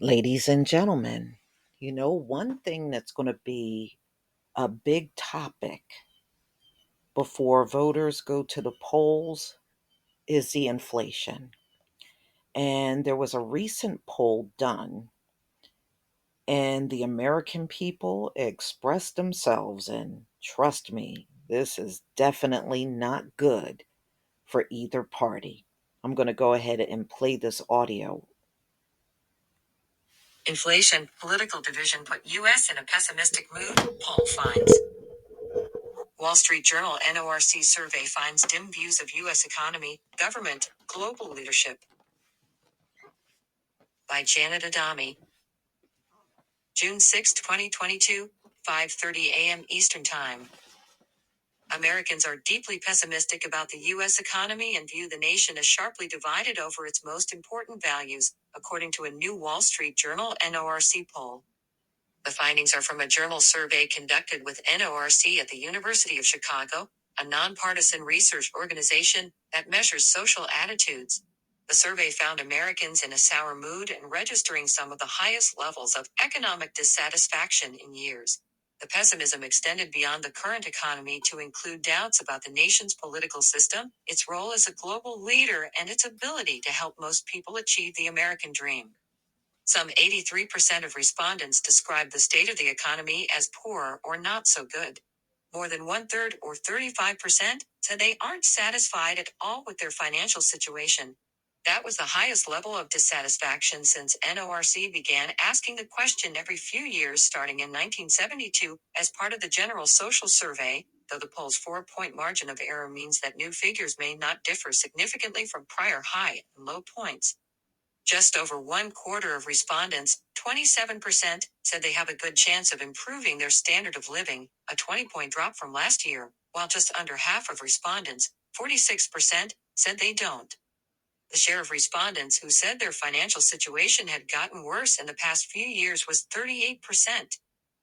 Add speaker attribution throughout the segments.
Speaker 1: Ladies and gentlemen, one thing that's going to be a big topic before voters go to the polls is the inflation. And there was a recent poll done, and the American people expressed themselves. And trust me, this is definitely not good for either party. I'm going to go ahead and play this audio. Inflation, political division put U.S. in a pessimistic mood, poll finds. Wall Street Journal NORC survey finds dim views of U.S. economy, government, global leadership. By Janet Adami. June 6, 2022, 5:30 a.m. Eastern Time. Americans are deeply pessimistic about the U.S. economy and view the nation as sharply divided over its most important values, according to a new Wall Street Journal NORC poll. The findings are from a journal survey conducted with NORC at the University of Chicago, a nonpartisan research organization that measures social attitudes. The survey found Americans in a sour mood and registering some of the highest levels of economic dissatisfaction in years. The pessimism extended beyond the current economy to include doubts about the nation's political system, its role as a global leader, and its ability to help most people achieve the American dream. Some 83% of respondents described the state of the economy as poor or not so good. More than one-third, or 35%, said they aren't satisfied at all with their financial situation. That was the highest level of dissatisfaction since NORC began asking the question every few years starting in 1972 as part of the General Social Survey, though the poll's 4-point margin of error means that new figures may not differ significantly from prior high and low points. Just over one quarter of respondents, 27%, said they have a good chance of improving their standard of living, a 20-point drop from last year, while just under half of respondents, 46%, said they don't. The share of respondents who said their financial situation had gotten worse in the past few years was 38%.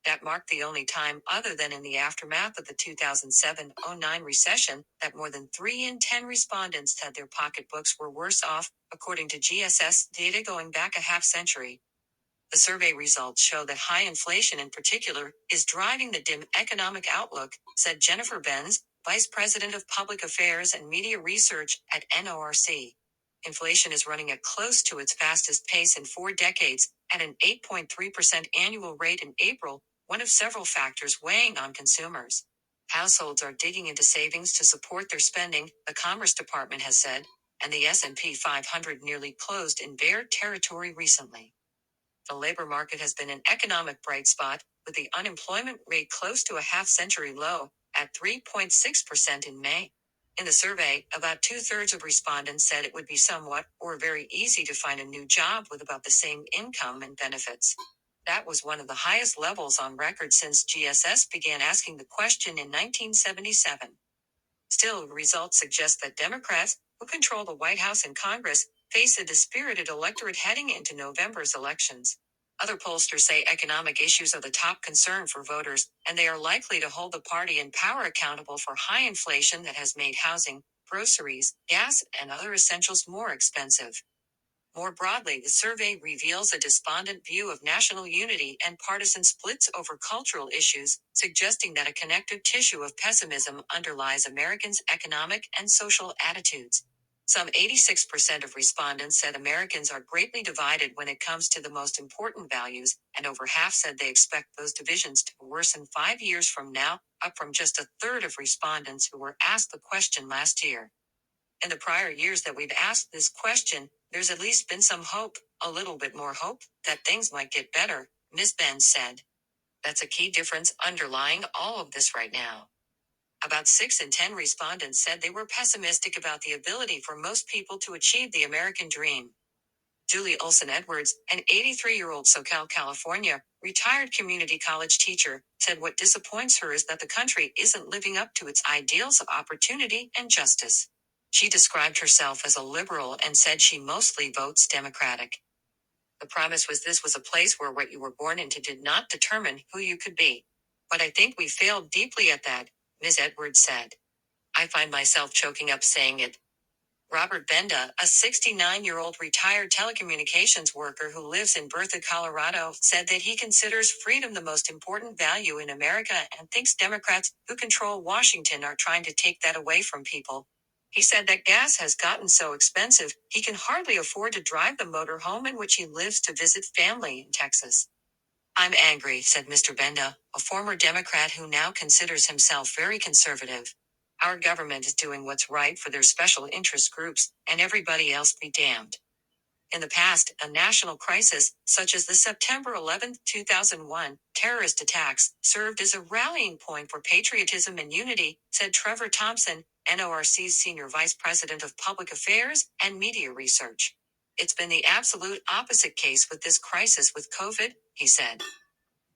Speaker 1: That marked the only time, other than in the aftermath of the 2007-09 recession, that more than 3 in 10 respondents said their pocketbooks were worse off, according to GSS data going back a half century. The survey results show that high inflation in particular is driving the dim economic outlook, said Jennifer Benz, Vice President of Public Affairs and Media Research at NORC. Inflation is running at close to its fastest pace in 4 decades, at an 8.3% annual rate in April, one of several factors weighing on consumers. Households are digging into savings to support their spending, the Commerce Department has said, and the S&P 500 nearly closed in bear territory recently. The labor market has been an economic bright spot, with the unemployment rate close to a half-century low, at 3.6% in May. In the survey, about two-thirds of respondents said it would be somewhat or very easy to find a new job with about the same income and benefits. That was one of the highest levels on record since GSS began asking the question in 1977. Still, results suggest that Democrats, who control the White House and Congress, face a dispirited electorate heading into November's elections. Other pollsters say economic issues are the top concern for voters, and they are likely to hold the party in power accountable for high inflation that has made housing, groceries, gas, and other essentials more expensive. More broadly, the survey reveals a despondent view of national unity and partisan splits over cultural issues, suggesting that a connective tissue of pessimism underlies Americans' economic and social attitudes. Some 86% of respondents said Americans are greatly divided when it comes to the most important values, and over half said they expect those divisions to worsen 5 years from now, up from just a third of respondents who were asked the question last year. In the prior years that we've asked this question, there's at least been some hope, a little bit more hope, that things might get better, Ms. Benz said. That's a key difference underlying all of this right now. About 6 in 10 respondents said they were pessimistic about the ability for most people to achieve the American dream. Julie Olson Edwards, an 83-year-old SoCal, California, retired community college teacher, said what disappoints her is that the country isn't living up to its ideals of opportunity and justice. She described herself as a liberal and said she mostly votes Democratic. The promise was this was a place where what you were born into did not determine who you could be. But I think we failed deeply at that, Ms. Edwards said. I find myself choking up saying it. Robert Benda, a 69-year-old retired telecommunications worker who lives in Bertha, Colorado, said that he considers freedom the most important value in America and thinks Democrats who control Washington are trying to take that away from people. He said that gas has gotten so expensive, he can hardly afford to drive the motorhome in which he lives to visit family in Texas. I'm angry, said Mr. Benda, a former Democrat who now considers himself very conservative. Our government is doing what's right for their special interest groups, and everybody else be damned. In the past, a national crisis, such as the September 11, 2001, terrorist attacks, served as a rallying point for patriotism and unity, said Trevor Thompson, NORC's Senior Vice President of Public Affairs and Media Research. It's been the absolute opposite case with this crisis with COVID, he said.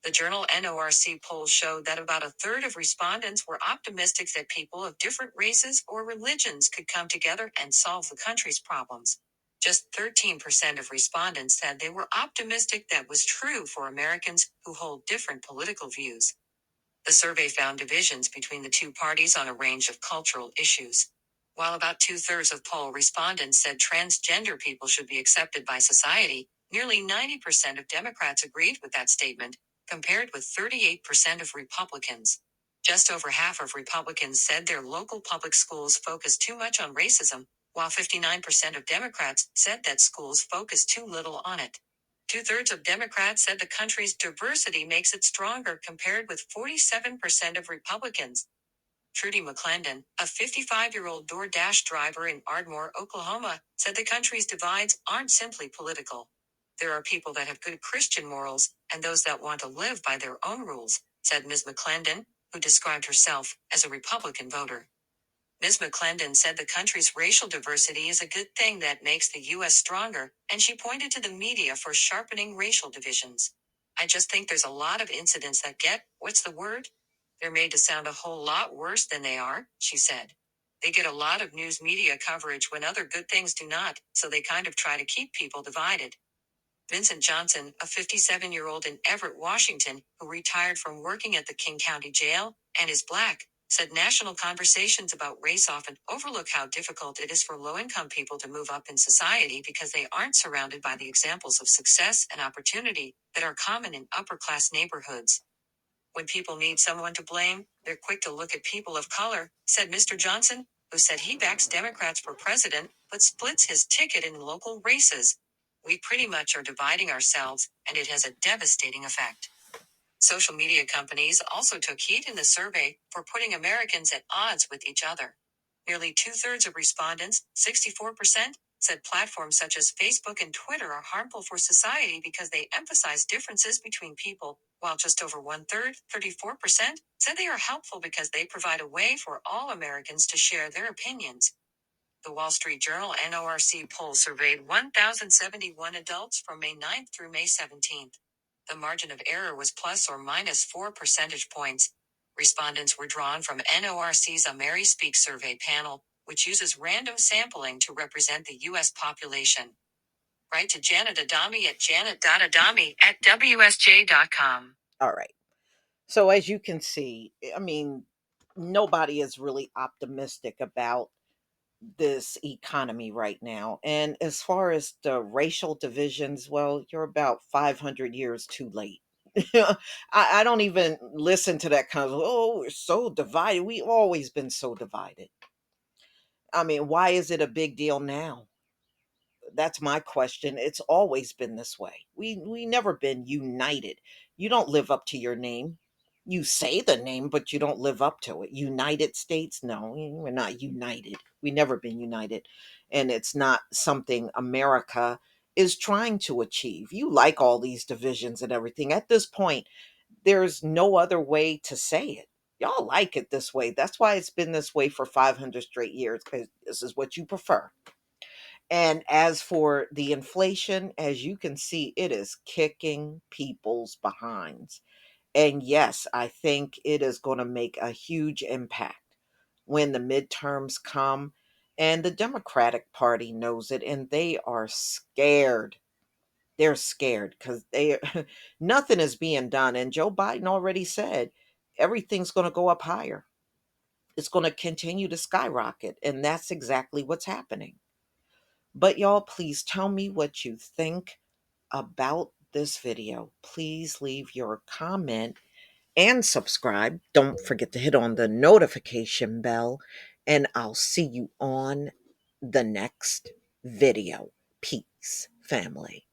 Speaker 1: The journal NORC polls showed that about a third of respondents were optimistic that people of different races or religions could come together and solve the country's problems. Just 13% of respondents said they were optimistic that was true for Americans who hold different political views. The survey found divisions between the two parties on a range of cultural issues. While about two-thirds of poll respondents said transgender people should be accepted by society, nearly 90% of Democrats agreed with that statement, compared with 38% of Republicans. Just over half of Republicans said their local public schools focus too much on racism, while 59% of Democrats said that schools focus too little on it. Two-thirds of Democrats said the country's diversity makes it stronger, compared with 47% of Republicans. Trudy McClendon, a 55-year-old DoorDash driver in Ardmore, Oklahoma, said the country's divides aren't simply political. There are people that have good Christian morals and those that want to live by their own rules, said Ms. McClendon, who described herself as a Republican voter. Ms. McClendon said the country's racial diversity is a good thing that makes the U.S. stronger, and she pointed to the media for sharpening racial divisions. I just think there's a lot of incidents that get, what's the word? They're made to sound a whole lot worse than they are, she said. They get a lot of news media coverage when other good things do not, so they kind of try to keep people divided. Vincent Johnson, a 57-year-old in Everett, Washington, who retired from working at the King County Jail and is Black, said national conversations about race often overlook how difficult it is for low-income people to move up in society because they aren't surrounded by the examples of success and opportunity that are common in upper-class neighborhoods. When people need someone to blame, they're quick to look at people of color, said Mr. Johnson, who said he backs Democrats for president but splits his ticket in local races. We pretty much are dividing ourselves, and it has a devastating effect. Social media companies also took heat in the survey for putting Americans at odds with each other. Nearly two-thirds of respondents, 64%, said platforms such as Facebook and Twitter are harmful for society because they emphasize differences between people, while just over one-third, 34%, said they are helpful because they provide a way for all Americans to share their opinions. The Wall Street Journal NORC poll surveyed 1,071 adults from May 9th through May 17th. The margin of error was plus or minus 4 percentage points. Respondents were drawn from NORC's AmeriSpeak survey panel, which uses random sampling to represent the U.S. population. Write to Janet Adami at janet.adami@wsj.com.
Speaker 2: All right. So as you can see, I mean, nobody is really optimistic about this economy right now. And as far as the racial divisions, well, you're about 500 years too late. I don't even listen to that kind of, oh, we're so divided. We've always been so divided. I mean, why is it a big deal now? That's my question. It's always been this way. We never been united. You don't live up to your name. You say the name, but you don't live up to it. United States? No, we're not united. We never been united. And it's not something America is trying to achieve. You like all these divisions and everything. At this point, there's no other way to say it. Y'all like it this way. That's why it's been this way for 500 straight years, because this is what you prefer. And as for the inflation, as you can see, it is kicking people's behinds. And yes, I think it is going to make a huge impact when the midterms come. And the Democratic Party knows it, and they are scared. They're scared because they nothing is being done. And Joe Biden already said everything's going to go up higher. it's going to continue to skyrocket. And that's exactly what's happening. But y'all, please tell me what you think about this video. Please leave your comment and subscribe. Don't forget to hit on the notification bell, and I'll see you on the next video. Peace, family.